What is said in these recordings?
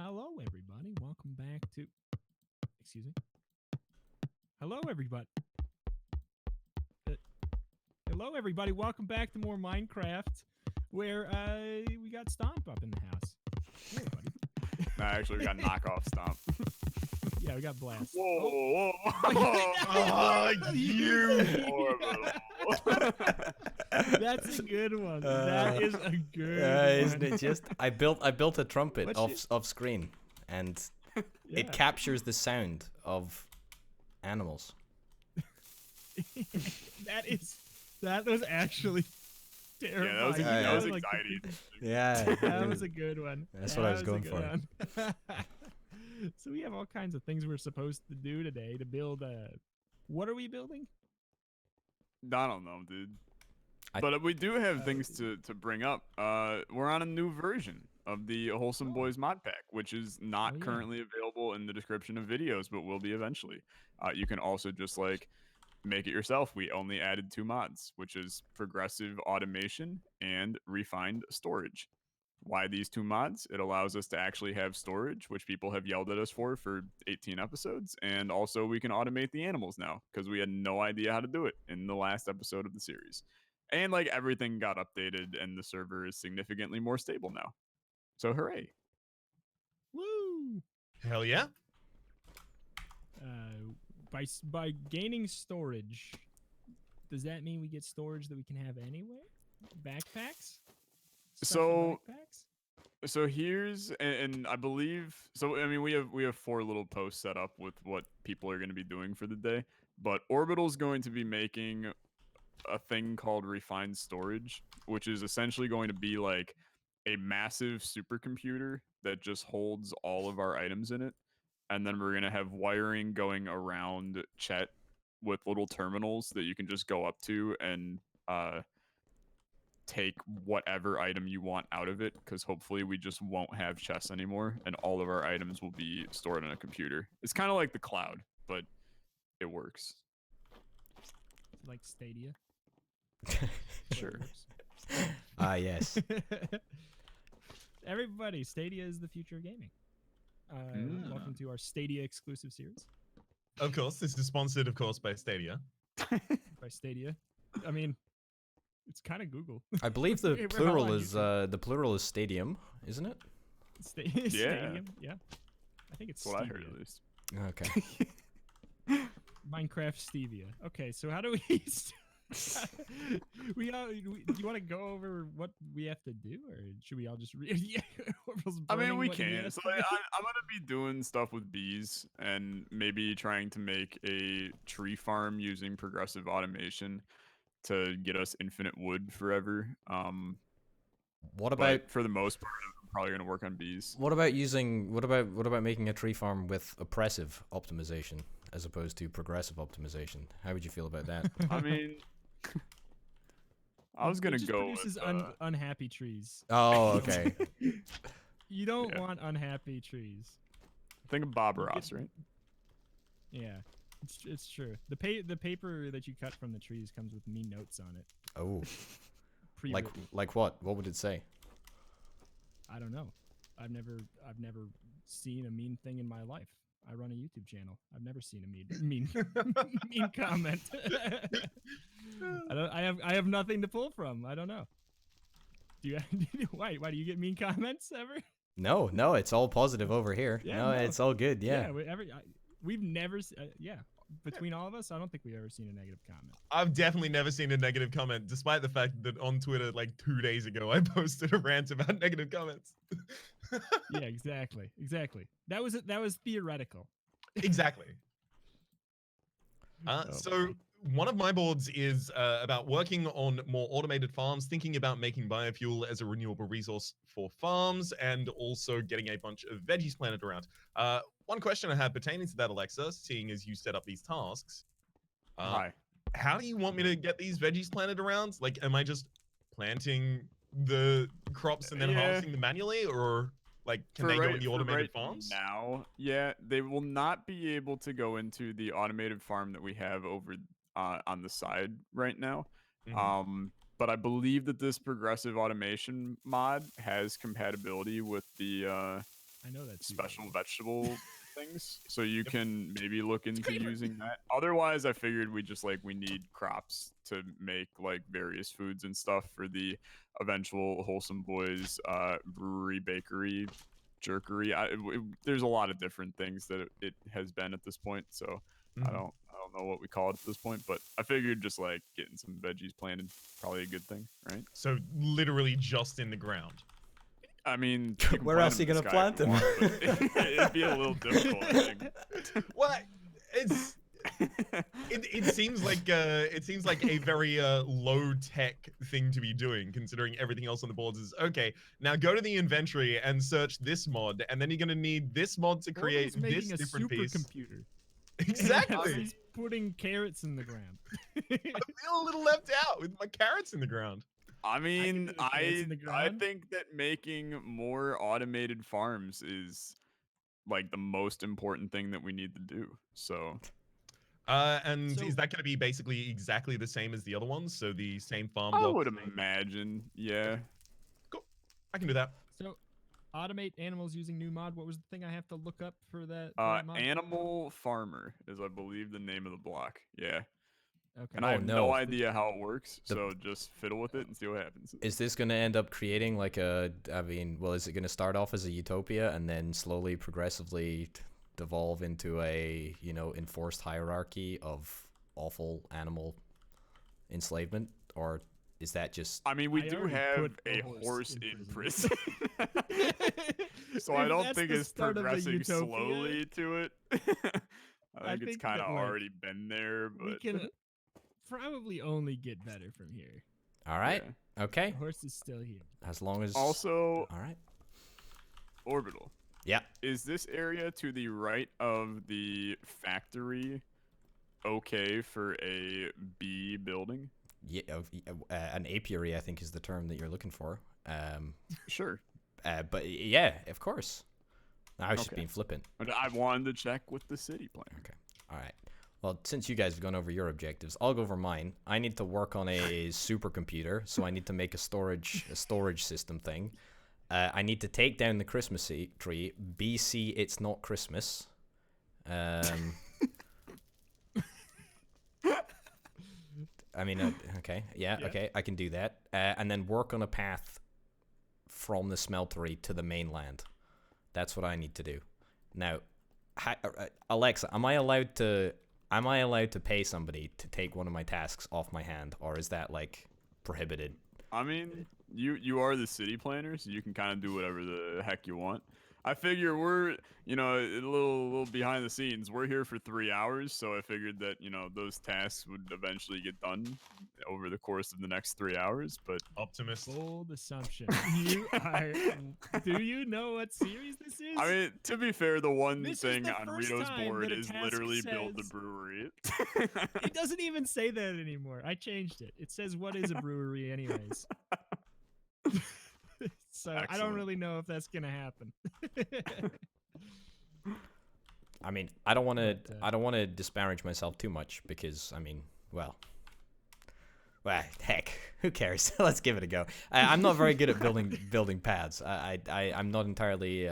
Hello, everybody. Welcome back to. Excuse me. Hello, everybody. Uh, Hello, everybody. Welcome back to more Minecraft, where we got Stomp up in the house. Hey, everybody. No, actually, we got knockoff Stomp. Yeah, we got Blast. Whoa, whoa. Oh, you. That's a good one. That is a good one. Isn't it just? I built a trumpet What's off screen, and Yeah. it captures the sound of animals. That was actually terrifying. Yeah, that was, Yeah, that was like, anxiety. Yeah, That was a good one. That's what I was going for. for. So we have all kinds of things we're supposed to do today to build a. What are we building? I don't know, dude. I- But we do have things to bring up. We're on a new version of the Wholesome Boys mod pack, which is not Oh, yeah. currently available in the description of videos, but will be eventually. You can also just like make it yourself. We only added 2 mods, which is progressive automation and refined storage. Why these 2 mods? It allows us to actually have storage, which people have yelled at us for 18 episodes, and also we can automate the animals now because we had no idea how to do it in the last episode of the series. And like everything got updated and the server is significantly more stable now. So hooray. Woo! Hell yeah! By gaining storage, does that mean we get storage that we can have anywhere? Backpacks? Stuff in backpacks? So here's and I believe so I mean we have 4 little posts set up with what people are going to be doing for the day, but Orbital's going to be making a thing called refined storage, which is essentially going to be like a massive supercomputer that just holds all of our items in it. And then we're going to have wiring going around Chet with little terminals that you can just go up to and take whatever item you want out of it, because hopefully we just won't have chests anymore and all of our items will be stored on a computer. It's kind of like the cloud, but it works. Like Stadia? Sure. Yes. Everybody, Stadia is the future of gaming. Welcome to our Stadia exclusive series. Of course, this is sponsored, of course, by Stadia. By Stadia. I mean, it's kind of Google. I believe the We're all plural on is stadium, isn't it? Stadium, yeah. I think it's That's what I Stevia. heard at least. Okay. Minecraft Stevia. Okay, so how do we? Do you want to go over what we have to do, or should we all just? I mean, we can. So I'm gonna be doing stuff with bees and maybe trying to make a tree farm using progressive automation to get us infinite wood forever. What about But for the most part, I'm probably gonna work on bees. what about making a tree farm with oppressive optimization as opposed to progressive optimization? How would you feel about that? I mean, I was gonna It just go produces with, unhappy trees. Oh, okay. You don't Yeah. want unhappy trees. think of Bob Ross, right? Yeah, it's true. The paper that you cut from the trees comes with mean notes on it. Oh, Pre-written. like what? What would it say? I don't know. I've never seen a mean thing in my life. I run a YouTube channel. I've never seen a mean comment. I have nothing to pull from. I don't know. Do you? Why do you get mean comments ever? No, it's all positive over here. Yeah, no, no. it's all good. Yeah. We've never. Between all of us, I don't think we've ever seen a negative comment. I've definitely never seen a negative comment, despite the fact that on Twitter, like 2 days ago, I posted a rant about negative comments. Yeah, exactly. That was theoretical. Exactly. Oh, So one of my boards is about working on more automated farms, thinking about making biofuel as a renewable resource for farms, and also getting a bunch of veggies planted around. One question I have pertaining to that, Alexa, seeing as you set up these tasks, Hi. how do you want me to get these veggies planted around? Like, am I just planting the crops and then Yeah. harvesting them manually, or like can they go in the automated farms? Now, yeah, they will not be able to go into the automated farm that we have over on the side right now. Mhm. But I believe that this progressive automation mod has compatibility with the I know that's special vegetable things, so you can maybe look into using that. Otherwise, I figured we need crops to make like various foods and stuff for the eventual Wholesome Boys brewery, bakery, jerkery. There's a lot of different things that it has been at this point, so I Mhm. don't know what we call it at this point, but I figured just like getting some veggies planted probably a good thing, right? So literally just in the ground. I mean, you can Where plant else are you them in gonna the sky plant if you them? want, but it'd be a little difficult, I think. What? It seems like a very low tech thing to be doing, considering everything else on the boards is okay. Now go to the inventory and search this mod, and then you're gonna need this mod to create Orbital's making this a different piece. supercomputer. Exactly. He's putting carrots in the ground. I feel a little left out with my carrots in the ground. I mean, do the carrots in the I ground. think that making more automated farms is like the most important thing that we need to do. So And So- is that going to be basically exactly the same as the other ones? So the same farm I block? would imagine, yeah. Cool. I can do that. So, automate animals using new mod. What was the thing I have to look up for that? For that mod? Animal Farmer is, I believe, the name of the block. Yeah, Okay. and I Oh, have no. no idea how it works, The- so just fiddle with it and see what happens. Is this going to end up creating like a? I mean, well, is it going to start off as a utopia and then slowly, progressively devolve into a enforced hierarchy of awful animal enslavement, or is that just? I mean, we I do already have put a a horse horse in in prison. So If I don't that's think the it's start of a progressing utopia, slowly to it. I think it's think kind that, of like, already been there, we but can probably only get better from here. All right. yeah. Okay. The horse is still here. As long as. Also, All right. Orbital. Yeah. Is this area to the right of the factory okay for a bee building? Yeah. An apiary, I think, is the term that you're looking for. Sure. But yeah, of course. I was just Okay. being flippant. But I wanted to check with the city plan. Okay. All right. Well, since you guys have gone over your objectives, I'll go over mine. I need to work on a supercomputer, so I need to make a storage system thing. I need to take down the Christmas tree. BC, it's not Christmas. I mean, okay, yeah, okay, I can do that. And then work on a path from the smeltery to the mainland. That's what I need to do. Now, Alexa, am I allowed to pay somebody to take one of my tasks off my hand, or is that like prohibited? I mean, you are the city planner, so you can kind of do whatever the heck you want. I figure we're, a little behind the scenes. We're here for 3 hours, so I figured that, those tasks would eventually get done over the course of the next 3 hours, but Optimist. Bold assumption. Do you know what series this is? I mean, to be fair, the one This is thing the on first Rito's time board that a is task literally build the says- brewery. It doesn't even say that anymore. I changed it. It says what is a brewery anyways. So I don't Excellent. really know if that's gonna happen. I mean, I don't want to But, disparage myself too much because I mean, well, heck, who cares? Let's give it a go. I'm not very good at building paths. I'm not entirely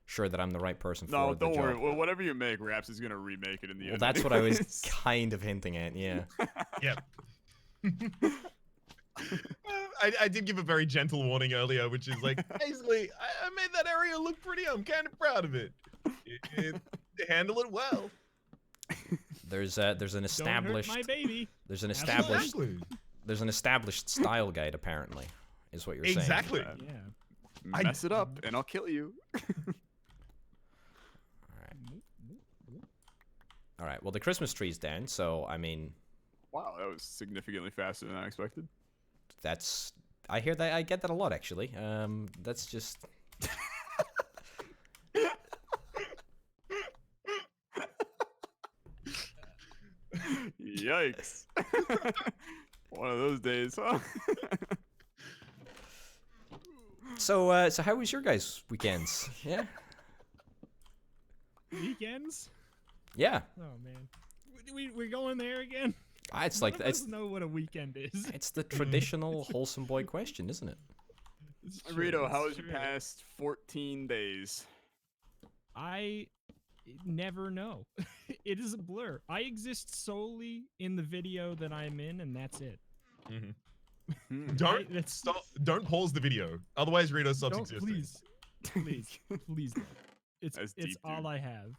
sure that I'm the right person for No, the don't worry. job. Well, whatever you make, Raps is gonna remake it in the Well, end. that's what I was anyways. kind of hinting at. Yeah. Yep. I did give a very gentle warning earlier, which is like, basically, I made that area look pretty. I'm kind of proud of it. It handle it well. There's an Don't hurt established my baby. there's an Absolutely. established there's an established style guide apparently, is what you're saying. Exactly. Yeah. Mess it up, and I'll kill you. All right. Well, the Christmas tree's down, so I mean, Wow, that was significantly faster than I expected. that's I hear that I get that a lot actually. That's just Yikes. One of those days, huh? so. So how was your guys' weekends? Yeah. Weekends? Yeah. Oh man. We're going there again? It's None like of it's us know what a weekend is. it's the traditional wholesome boy question, isn't it? It's true, Rito, it's how was your true. past 14 days? I never know. It is a blur. I exist solely in the video that I'm in, and that's it. Hmm. Don't pause the video. Otherwise, Rito stops Don't, existing. please don't. It's That's it's deep, all dude. I have.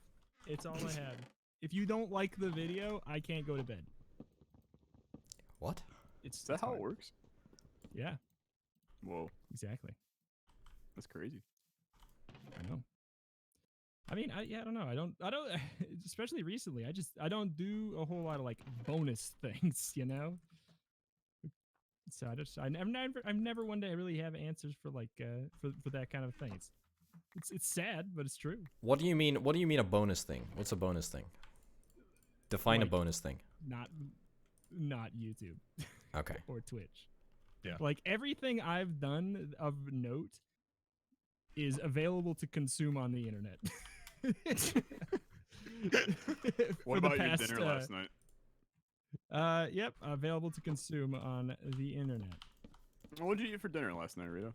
It's all I have. If you don't like the video, I can't go to bed. What? Is that how hard. it works? Yeah, Whoa, exactly. that's crazy. I know. I mean, I don't know. I don't, especially recently, I don't do a whole lot of like bonus things, you know? So I've never one day really have answers for like, for that kind of thing. It's sad, but it's true. What do you mean? What do you mean a bonus thing? What's a bonus thing? Define Like- a bonus thing. Not YouTube Okay. or Twitch. Yeah. Like everything I've done of note is available to consume on the internet. What about your dinner last night? Yep, available to consume on the internet. What did you eat for dinner last night, Rito?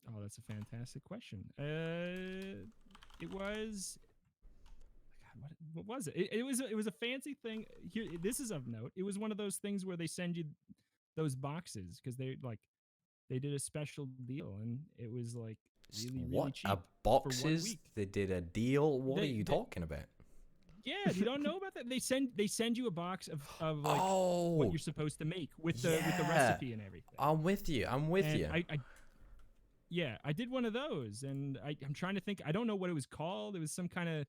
Oh, that's a fantastic question. It was. God, what was it? It was a fancy thing. Here, this is of note. It was one of those things where they send you those boxes because they did a special deal and it was like really What? cheap. A boxes? week. They did a deal? What are you They- talking about? Yeah, you don't know about that. They send you a box of like Oh, what you're supposed to make with the yeah. recipe and everything. I'm with you. I'm with And you. I did one of those, and I'm trying to think. I don't know what it was called. It was some kind of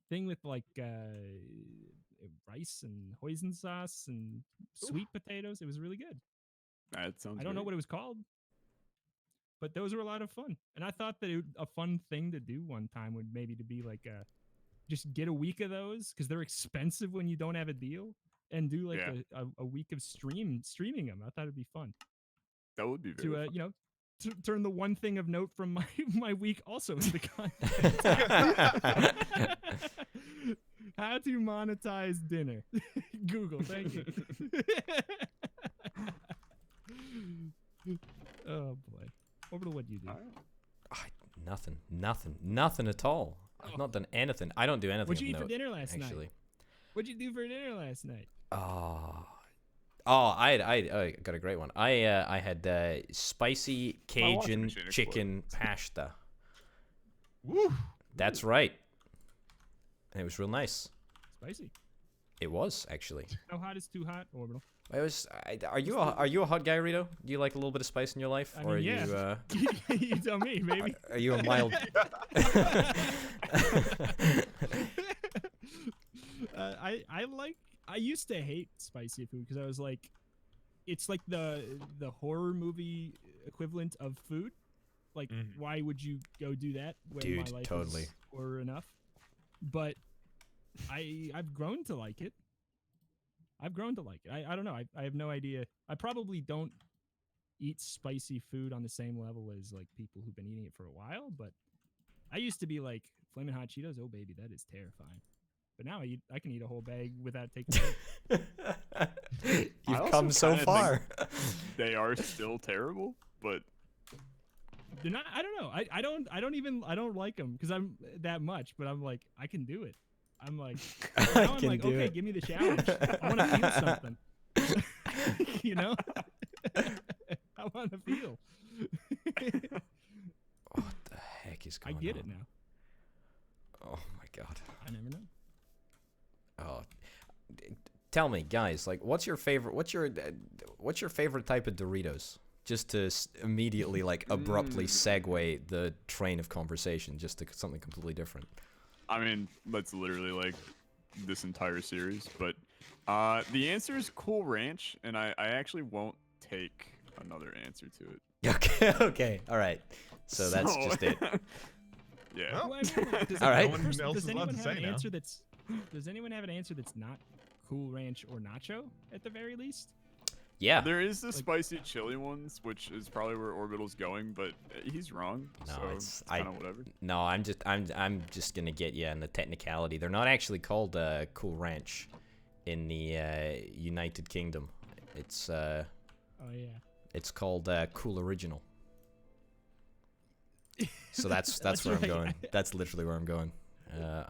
thing with like rice and hoisin sauce and sweet potatoes. It was really good. That sounds. I don't know what it was called, but those were a lot of fun. And I thought that a fun thing to do one time would maybe to be like just get a week of those because they're expensive when you don't have a deal, and do like Yeah. a week of streaming them. I thought it'd be fun That would be very. to turn the one thing of note from my week also into content. How to monetize dinner. Google, thank you. Oh boy. Orbital, what do you do? Nothing at all. I've Oh. not done anything. I don't do anything. What'd you of eat for note, dinner last actually. night? What'd you do for dinner last night? I got a great one. I had spicy My washing Cajun machine exploded. chicken pasta. Woo! That's right. And it was real nice. Spicy. It was actually. How hot is too hot, Orbital? It was. Are you a hot guy, Rito? Do you like a little bit of spice in your life, I or mean, are yeah. You tell me, baby. are you a mild? I used to hate spicy food because I was like, it's like the horror movie equivalent of food. Like, Mhm. why would you go do that when my Dude, life totally. is horror enough? But I've grown to like it. I don't know. I have no idea. I probably don't eat spicy food on the same level as like people who've been eating it for a while, but I used to be like flaming hot Cheetos. Oh baby, that is terrifying. But now I can eat a whole bag without taking a bite. You've also come so kinda far. They are still terrible, but They're not. I don't know. I don't like them because I'm that much. But I'm like I can do it. I'm like now I'm can like do okay, it. give me the challenge. I want to feel something. You know. I want to feel. What the heck is I going on? get it now. Oh my god. I never know. Oh, tell me, guys. Like, what's your favorite? What's your favorite type of Doritos? Just to immediately, like, abruptly segue the train of conversation, just to something completely different. I mean that's literally like this entire series. But the answer is Cool Ranch, and I actually won't take another answer to it. Okay. Okay. All right. So that's just it. Yeah. Well, Well, I mean, does, All right. No one first, else does is allowed anyone to have say an now. answer that's? Does anyone have an answer that's not Cool Ranch or Nacho at the very least? Yeah. There is the Like- spicy chili ones, which is probably where Orbital's going, but he's wrong. No, so it's- kind of whatever. No, I'm just gonna get you in the technicality. They're not actually called Cool Ranch in the United Kingdom. It's Oh yeah. it's called Cool Original. So that's That's where I'm right. going. That's literally where I'm going.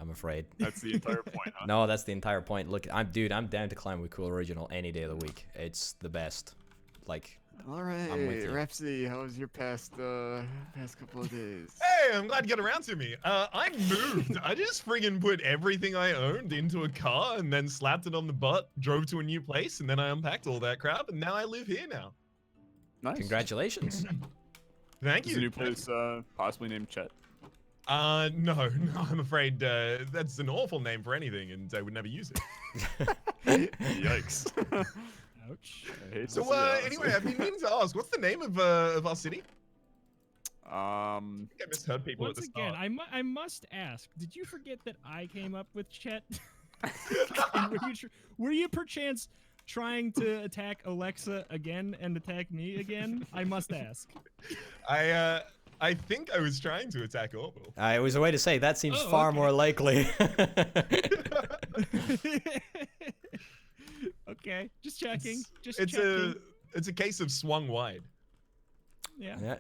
I'm afraid. That's the entire point, huh? No, that's the entire point. Look, I'm down to climb with Cool Original any day of the week. It's the best. Like, All right, I'm with you. Repsy, how was your past couple of days? Hey, I'm glad you got around to me. I moved. I just friggin' put everything I owned into a car and then slapped it on the butt, drove to a new place, and then I unpacked all that crap, and now I live here now. Nice. Congratulations. Thank Is you. the new place possibly named Chet? No, I'm afraid that's an awful name for anything, and I would never use it. Yikes. Ouch. I hate to So see that, anyway, I've been meaning to ask, what's the name of our city? I think I misheard people Once at the again, start. I must ask, did you forget that I came up with Chet? And were you perchance trying to attack Alexa again and attack me again? I must ask. I think I was trying to attack Orbital. It was a way to say that seems Oh, far okay. more likely. Okay, just checking. Just It's checking. it's a case of swung wide. Yeah. Yeah,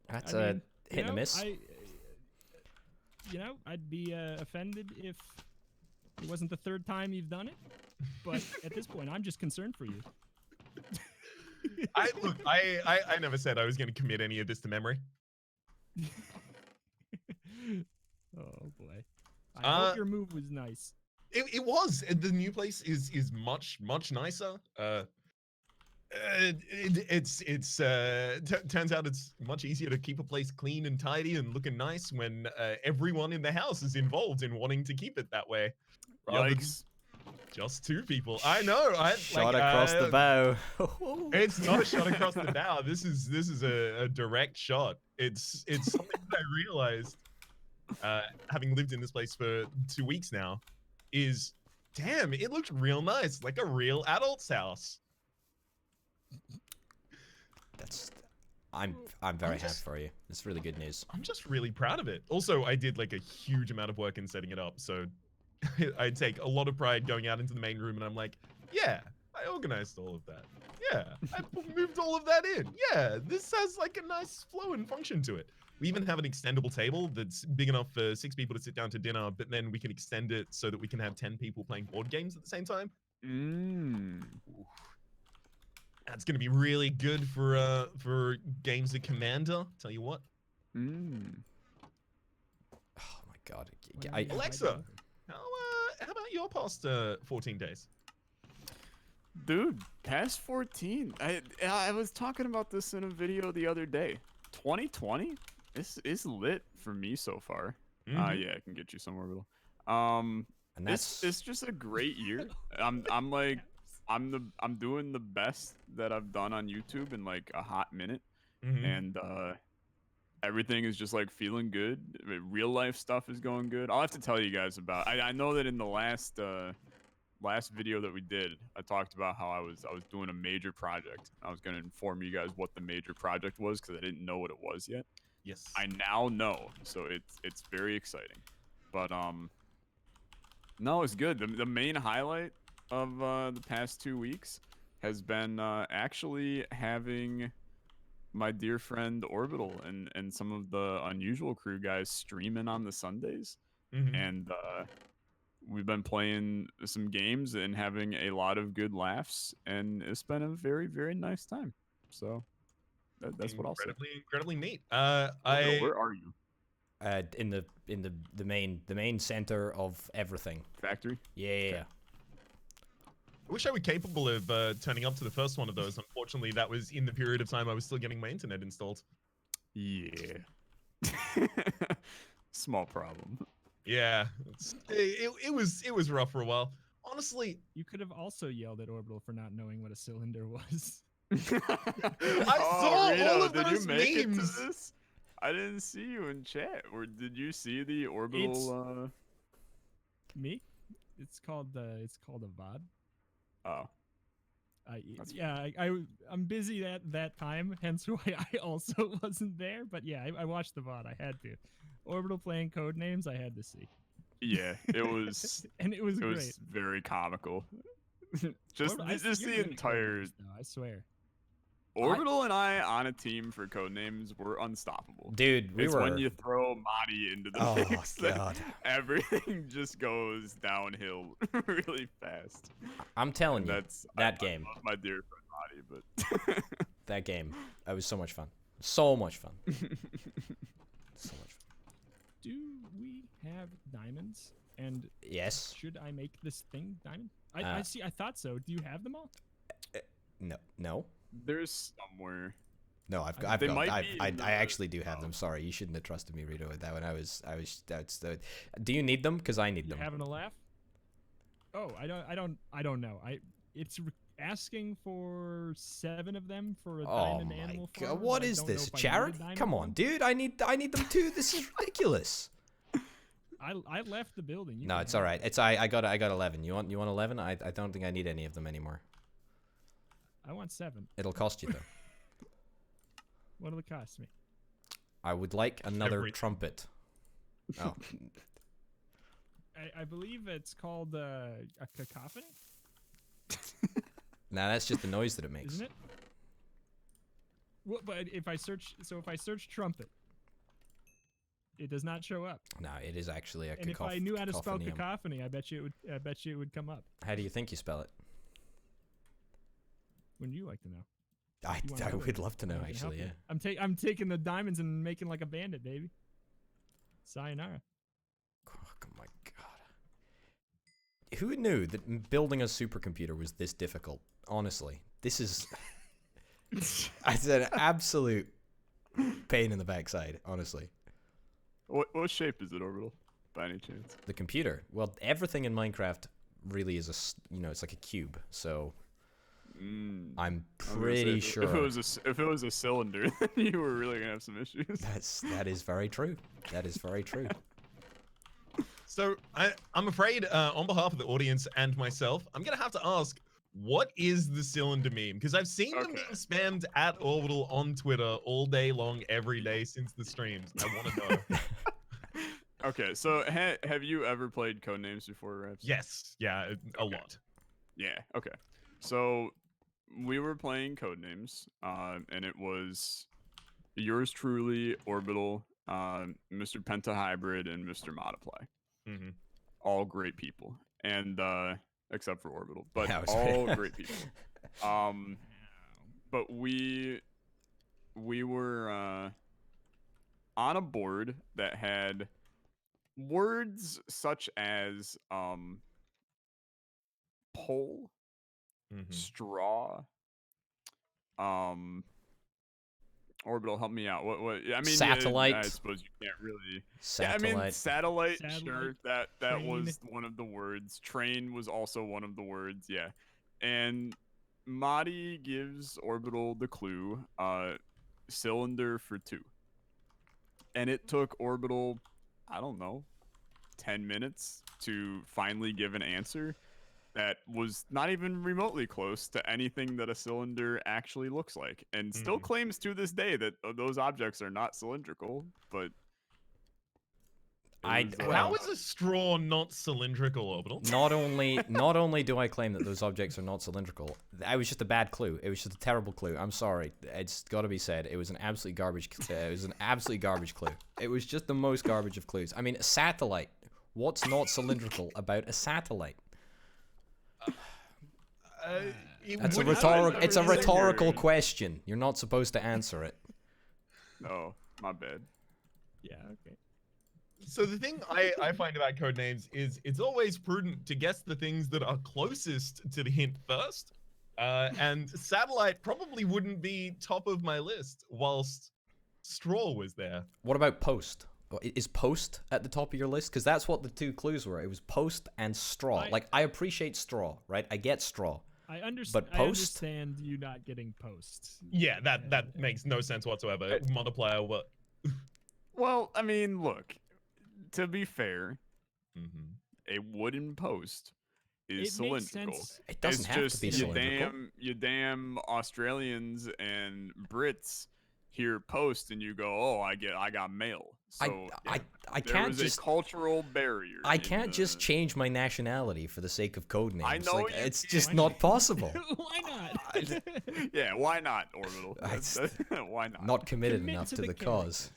that's I a mean, hit and a miss. I'd be offended if it wasn't the third time you've done it. But at this point, I'm just concerned for you. I never said I was going to commit any of this to memory. Oh boy. I hope Uh, your move was nice. It was. The new place is much nicer. Turns out it's much easier to keep a place clean and tidy and looking nice when everyone in the house is involved in wanting to keep it that way. rather than Yikes. Just two people. I know. Shot across the bow. It's not a shot across the bow. This is a direct shot. It's something that I realized, having lived in this place for 2 weeks now, is damn, it looks real nice, like a real adult's house. I'm very happy just- for you. It's really good news. I'm just really proud of it. Also, I did like a huge amount of work in setting it up, so I take a lot of pride going out into the main room and I'm like, yeah, I organized all of that. Yeah, I moved all of that in. Yeah, this has like a nice flow and function to it. We even have an extendable table that's big enough for 6 people to sit down to dinner, but then we can extend it so that we can have 10 people playing board games at the same time. That's going to be really good for games of Commander. Tell you what. Oh my god. Alexa, how about your past 14 days? Dude, past 14. I was talking about this in a video the other day. 2020 is lit for me so far. Mhm. Yeah, I can get you somewhere, Will. And that's It's just a great year. I'm doing the best that I've done on YouTube in like a hot minute, Mhm. and everything is just like feeling good. Real life stuff is going good. I'll have to tell you guys about. I know that in the last video that we did, I talked about how I was doing a major project. I was going to inform you guys what the major project was because I didn't know what it was yet. Yes. I now know, so it's very exciting. But no, it's good. The main highlight of the past 2 weeks has been actually having my dear friend Orbital and some of the Unusual Crew guys streaming on the Sundays, Mhm. and we've been playing some games and having a lot of good laughs, and it's been a very, very nice time. So that's what I'll say. Incredibly neat. Orbital, where are you? in the main center of everything. Factory? Yeah. I wish I were capable of turning up to the first one of those. Unfortunately, that was in the period of time I was still getting my internet installed. Yeah. Small problem. Yeah, it was rough for a while. Honestly, You could have also yelled at Orbital for not knowing what a cylinder was. I saw all of did you those make it to memes. this? I didn't see you in chat. Or did you see the Orbital? Me? It's called a VOD. Oh, That's I'm busy at that time, hence why I also wasn't there. But yeah, I watched the VOD. I had to. Orbital playing code names, I had to see. yeah. It was. And it was It great. was very comical. just Orbital, just you're the good at code entire. names, though, I swear. Orbital and I on a team for codenames were unstoppable. Dude, we It's were. when you throw Madi into the Oh, mix that God. everything just goes downhill really fast. I'm telling And you, that's that I game, love my dear friend Madi, but that game, that was so much fun. So much fun. So much fun. Do we have diamonds? And Yes. should I make this thing diamond? I see. I thought so. Do you have them all? No. No. there's somewhere. No, I've They got, might I be I in I the- actually do have them. Sorry, you shouldn't have trusted me, Rito, with that one. That's the. Do you need them? Because I need You them. having a laugh? Oh, I don't know. It's asking for 7 of them for a Oh diamond my animal god, farm. what I is don't know this? if I need a Charity? diamond Come on, one. dude. I need them too. This is ridiculous. I left the building. You No, can it's have all it. right. It's I got 11. You want 11? I don't think I need any of them anymore. I want 7. It'll cost you though. What'll it cost me? I would like another Everything. trumpet. Oh, I believe it's called a cacophony, now that's just the noise that it makes. isn't it? Well, but if I search trumpet, it does not show up. No, it is actually a And if I knew how to spell cacophonium. cacophony, I bet you it would come up. How do you think you spell it? Wouldn't you like to know? I You wanna know would it? love to know I can help actually. you. Yeah. I'm taking the diamonds and making like a bandit, baby. Sayonara. Oh my god. Who knew that building a supercomputer was this difficult? Honestly, this is it's an absolute pain in the backside. Honestly, What shape is it, Orbital? By any chance? the computer. Well, everything in Minecraft really is it's like a cube. So I'm I was gonna say, pretty if sure if it was a cylinder, then you were really gonna have some issues. that is very true. That is very true. So I'm afraid, on behalf of the audience and myself, I'm gonna have to ask, what is the cylinder meme? Because I've seen the Okay. meme spammed at Orbital on Twitter all day long, every day since the streams. I want to know. Okay, so have you ever played Codenames before, Raps? Yes, yeah, a Okay. lot. Yeah. Okay. So we were playing Codenames, and it was yours truly, Orbital, Mr. Penta Hybrid, and Mr. Modiply. Mm-hmm. All great people, and except for Orbital, but Yeah, I was all right. great people. But we were on a board that had words such as pole, Mm-hmm. straw, Orbital, help me out. What I mean, Satellite. I suppose you can't really. Satellite. Yeah, I mean, satellite. Sure, Satellite, that train. was one of the words. Train was also one of the words. Yeah, and Madi gives Orbital the clue. Cylinder for 2, and it took Orbital, I don't know, 10 minutes to finally give an answer that was not even remotely close to anything that a cylinder actually looks like, and still Mhm. claims to this day that those objects are not cylindrical, but it was, How is a straw not cylindrical, Orbital? Not only do I claim that those objects are not cylindrical, it was just a bad clue. It was just a terrible clue. I'm sorry. It's got to be said. It was an absolute garbage. It was an absolute garbage clue. It was just the most garbage of clues. I mean, a satellite. What's not cylindrical about a satellite? That's a wouldn't- rhetorical. It's a Cylinder. rhetorical question. You're not supposed to answer it. oh, my bad. Yeah. Okay. So the thing I find about code names is it's always prudent to guess the things that are closest to the hint first. And satellite probably wouldn't be top of my list whilst straw was there. What about post? Is post at the top of your list? Because that's what the 2 clues were. It was post and straw. I appreciate straw, right? I get straw. I understand. But post? I understand you not getting posts. Yeah, that makes no sense whatsoever. Multiplier, what? Well, I mean, look, to be fair, Mm-hmm. a wooden post is It makes cylindrical. sense. It doesn't It's have just to be you cylindrical. damn Australians and Brits hear post and you go, oh, I got mail. So I there can't is just a cultural barrier. I can't just change my nationality for the sake of code names. I know like, you it's can't. just not possible. Why not? Yeah, why not, Orbital? Why not? Not committed Commit enough to to the the cause.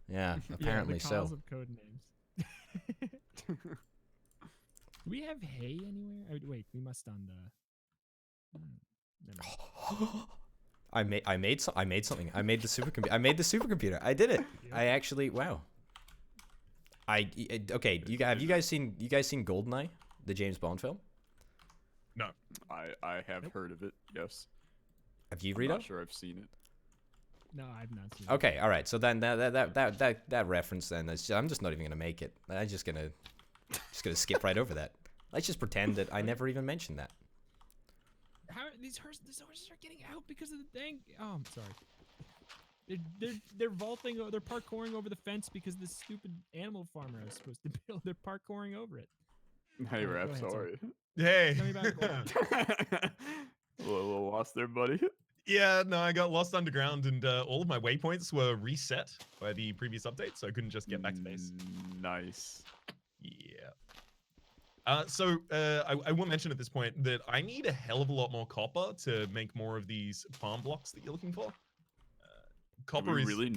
Yeah, Yeah, apparently the so. cause of code names. Do we have hay anywhere? Oh, wait, we must on the. Never mind. I made something. I made the supercomputer. I made the supercomputer. I did it. I actually wow. Okay. Have you guys seen GoldenEye, the James Bond film? No. I have heard of it. Yes. Have you I'm read not it? sure I've seen it. No, I've not seen. Okay. All right. So then that reference then I'm just not even gonna make it. I'm just gonna skip right over that. Let's just pretend that I never even mentioned that. How these horses are getting out because of the thing? Oh, I'm sorry. They're vaulting. They're parkouring over the fence because this stupid animal farmer I was supposed to build. They're parkouring over it. Hey, Go Raph, ahead, sorry. Hey. Tell me about it. a little lost there, buddy. Yeah, no, I got lost underground, and all of my waypoints were reset by the previous update, so I couldn't just get back to base. Nice. Yeah. I will mention at this point that I need a hell of a lot more copper to make more of these farm blocks that you're looking for. Copper Do we is really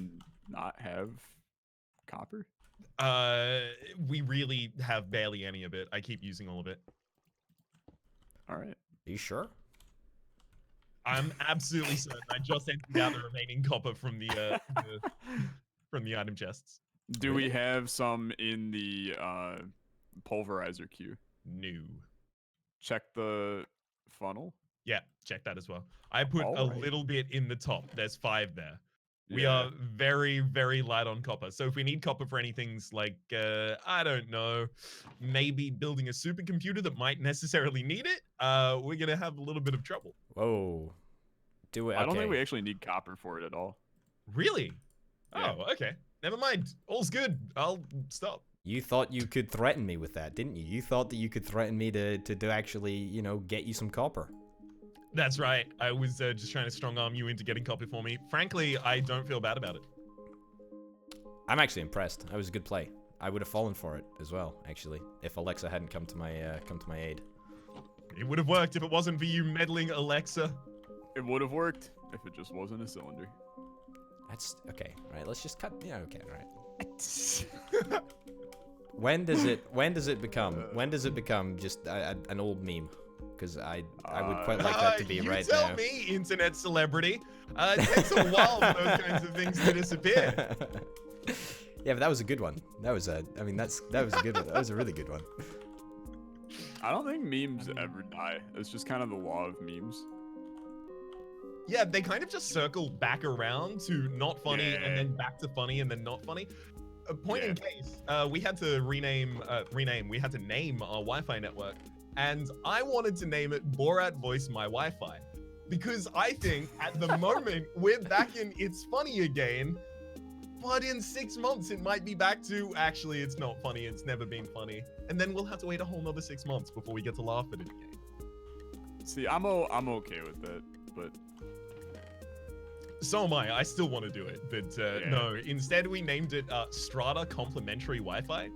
not have copper? we really have barely any of it. I keep using all of it. All right. Are you sure? I'm absolutely certain. I just emptied out the remaining copper from the item chests. Do we have some in the pulverizer queue? No. Check the funnel. Yeah, check that as well. I put a Alright. little bit in the top. There's 5 there. We Yeah. are very, very light on copper. So if we need copper for anything like, I don't know, maybe building a supercomputer that might necessarily need it, we're going to have a little bit of trouble. Whoa. Do it. Okay. I don't think we actually need copper for it at all. Really? Yeah. Oh, okay. Never mind. All's good. I'll stop. You thought you could threaten me with that, didn't you? You thought that you could threaten me to actually, you know, get you some copper. That's right. I was just trying to strong arm you into getting copper for me. Frankly, I don't feel bad about it. I'm actually impressed. That was a good play. I would have fallen for it as well, actually, if Alexa hadn't come to my aid. It would have worked if it wasn't for you meddling Alexa. It would have worked if it just wasn't a cylinder. That's okay. Right. Let's just cut. Yeah. Okay. Right. When does it become just an old meme? Because I would quite like that to be you right tell now. me, internet celebrity. It takes a while for those kinds of things to disappear. Yeah, but that was a good one. That was a good one. That was a really good one. I don't think memes ever die. It's just kind of the law of memes. Yeah, they kind of just circle back around to not funny Yeah. and then back to funny and then not funny. A point in Yeah. case, we had to we had to name our Wi-Fi network, and I wanted to name it Borat Voice My Wi-Fi, because I think at the moment we're back in It's Funny Again, but in 6 months it might be back to actually it's not funny, it's never been funny, and then we'll have to wait a whole nother 6 months before we get to laugh at it again. See, I'm okay with that, but So am I. I still want to do it, but Yeah. no. Instead, we named it Strata Complementary Wi-Fi,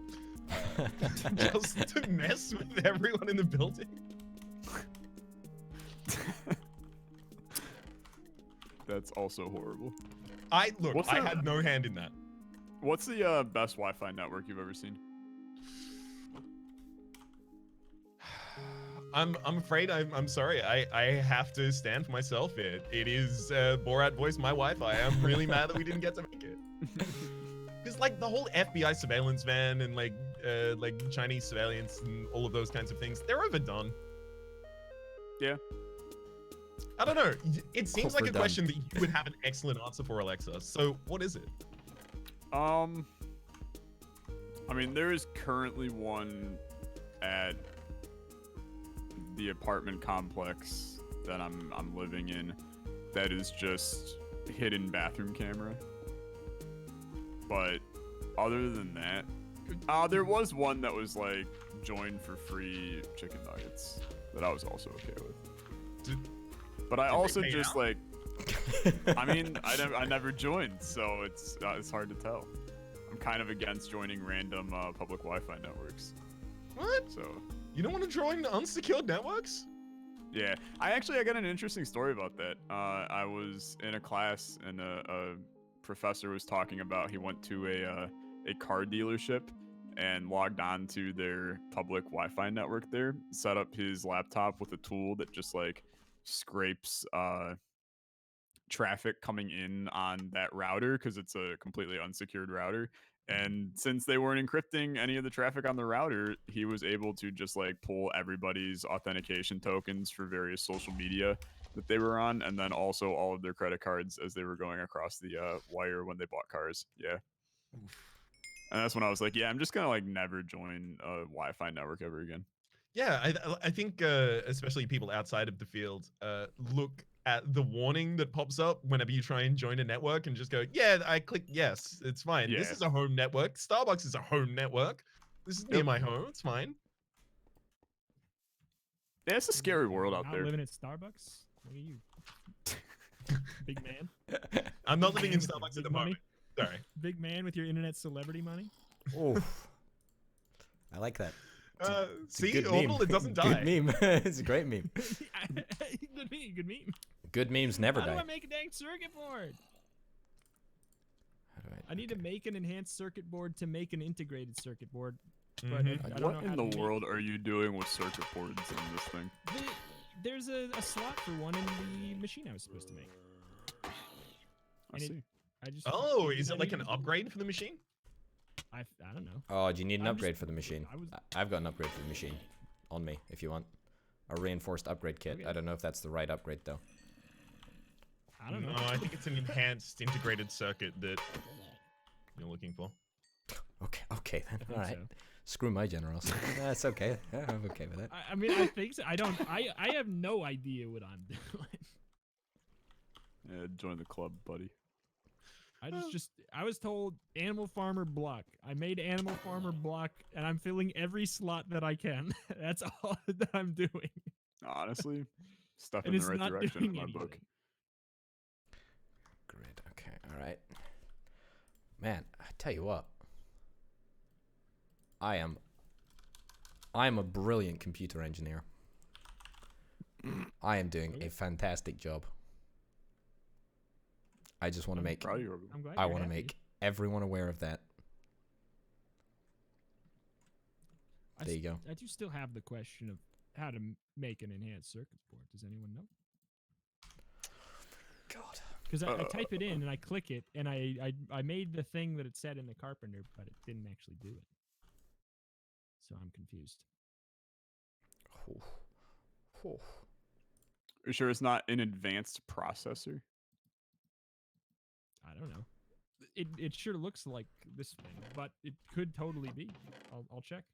just to mess with everyone in the building. that's also horrible. I What's I the- had no hand in that. What's the best Wi-Fi network you've ever seen? I'm afraid I'm sorry. I have to stand for myself. It is Borat Voice My Wi-Fi. I'm really mad that we didn't get to make it. Because like the whole FBI surveillance van and like Chinese surveillance and all of those kinds of things, they're overdone. Yeah. I don't know. It seems like a Overdone. question that you would have an excellent answer for, Alexa. So what is it? I mean, there is currently one at the apartment complex that I'm living in that is just hidden bathroom camera. But other than that, there was one that was like join for free chicken nuggets that I was also okay with. Did- But I did they also pay just out? like I mean, I never joined, so it's hard to tell. I'm kind of against joining random public Wi-Fi networks. What? So You don't want to join unsecured networks? yeah, I got an interesting story about that. I was in a class and a professor was talking about he went to a car dealership and logged on to their public Wi-Fi network there, set up his laptop with a tool that just like scrapes traffic coming in on that router because it's a completely unsecured router. And since they weren't encrypting any of the traffic on the router, he was able to just like pull everybody's authentication tokens for various social media that they were on, and then also all of their credit cards as they were going across the wire when they bought cars. Yeah. And that's when I was like, yeah, I'm just gonna like never join a Wi-Fi network ever again. Yeah, I think especially people outside of the field look at the warning that pops up whenever you try and join a network and just go, yeah, I click yes, it's fine. This Yeah. is a home network. Starbucks is a home network. This is near my home. It's fine. Yeah, it's a scary world out Not there. living at Starbucks. Look at you, big man. I'm not living in Big Starbucks at the money. moment. Sorry. Big man with your internet celebrity money. Oh, I like that. It's a See, good Orbital, meme. it doesn't die. Good meme. It's a great meme. Good meme. Good meme. Good memes never How do die. I make a dang circuit board? How do I need to make an enhanced circuit board to make an integrated circuit board. But Mhm. I don't What know how in to the make- world are you doing with circuit boards in this thing? There's a slot for one in the machine I was supposed to make. I And it- see. I just Oh, figured is I it like an needed to- upgrade for the machine? I don't know. Oh, do you need an I'm just- upgrade for the machine? I was- I've got an upgrade for the machine on me if you want. A reinforced upgrade kit. Okay. I don't know if that's the right upgrade though. I don't know. No, I think it's an enhanced integrated circuit that you're looking for. Okay then. I think All right. so. Screw my generosity. That's okay. Yeah, I'm okay with that. I mean, I think so. I have no idea what I'm doing. Yeah, join the club, buddy. I was told Animal Farmer block. I made Animal Farmer block, and I'm filling every slot that I can. That's all that I'm doing. Honestly, step And in it's the right not direction in doing my book. anything. Great. Okay. All right. Man, I tell you what. I am a brilliant computer engineer. I am doing a fantastic job. I just want to make Proud of you, Orbital. I'm glad I you're want to happy. make everyone aware of that. There you go. I do still have the question of how to make an enhanced circuit board. Does anyone know? God. Because I type it in and I click it, and I made the thing that it said in the Carpenter, but it didn't actually do it. So I'm confused. Are you sure it's not an advanced processor? I don't know. It sure looks like this thing, but it could totally be. I'll check.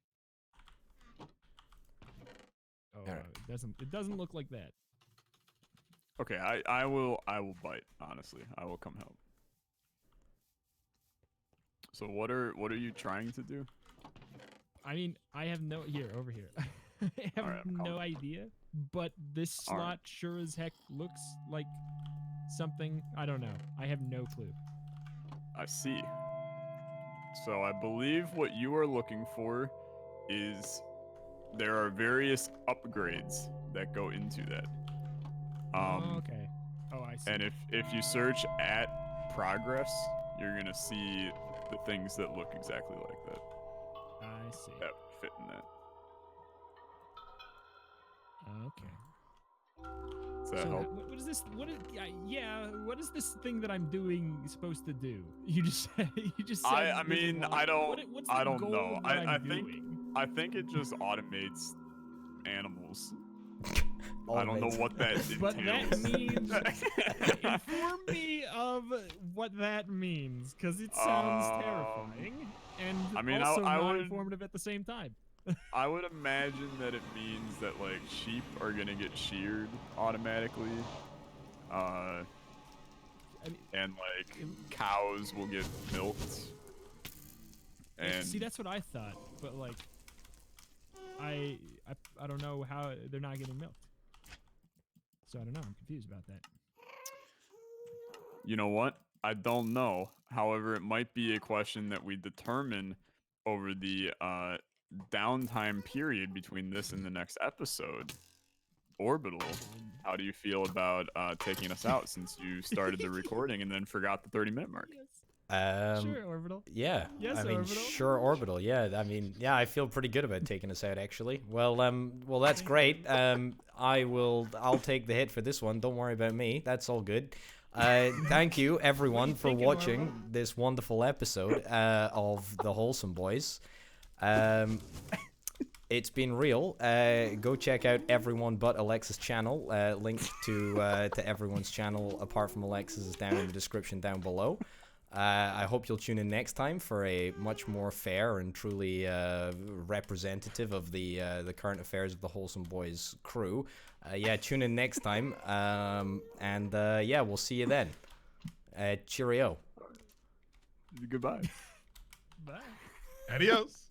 Oh, Alright. it doesn't look like that. Okay, I will bite, honestly. I will come help. So what are you trying to do? I mean, I have no over here. I have Alright, I'm no calling. idea, but this slot Alright. sure as heck looks like something. I don't know. I have no clue. I see. So I believe what you are looking for is there are various upgrades that go into that. Oh, okay. Oh, I see. And if you search at progress, you're gonna see the things that look exactly like that. I see. That fit in that. Okay. Does that So help? what is this? What is yeah? What is this thing that I'm doing supposed to do? You just said I this mean, block. I don't- What's I the don't goal know. that I I'm think- doing? I think it just automates animals. I don't know what that entails. But that means inform me of what that means, because it sounds terrifying and I mean, also I not would- informative at the same time. I would imagine that it means that like sheep are gonna get sheared automatically, I mean, and like cows will get milked. And see, that's what I thought, but like, I don't know how they're not getting milked. So I don't know. I'm confused about that. You know what? I don't know. However, it might be a question that we determine over the downtime period between this and the next episode. Orbital, how do you feel about taking us out since you started the recording and then forgot the 30-minute mark? Sure, Orbital. Yeah. Yes, I mean, Orbital. sure, Orbital. Yeah. I mean, yeah, I feel pretty good about taking us out actually. Well, that's great. I'll take the hit for this one. Don't worry about me. That's all good. Thank you everyone for thinking, watching Orbital? this wonderful episode of the Wholesome Boys. It's been real. Go check out everyone but Alexa's channel. Link to everyone's channel apart from Alexa's is down in the description down below. I hope you'll tune in next time for a much more fair and truly representative of the current affairs of the Wholesome Boys crew. Yeah, tune in next time. Yeah, we'll see you then. Cheerio. Goodbye. Bye. Adios.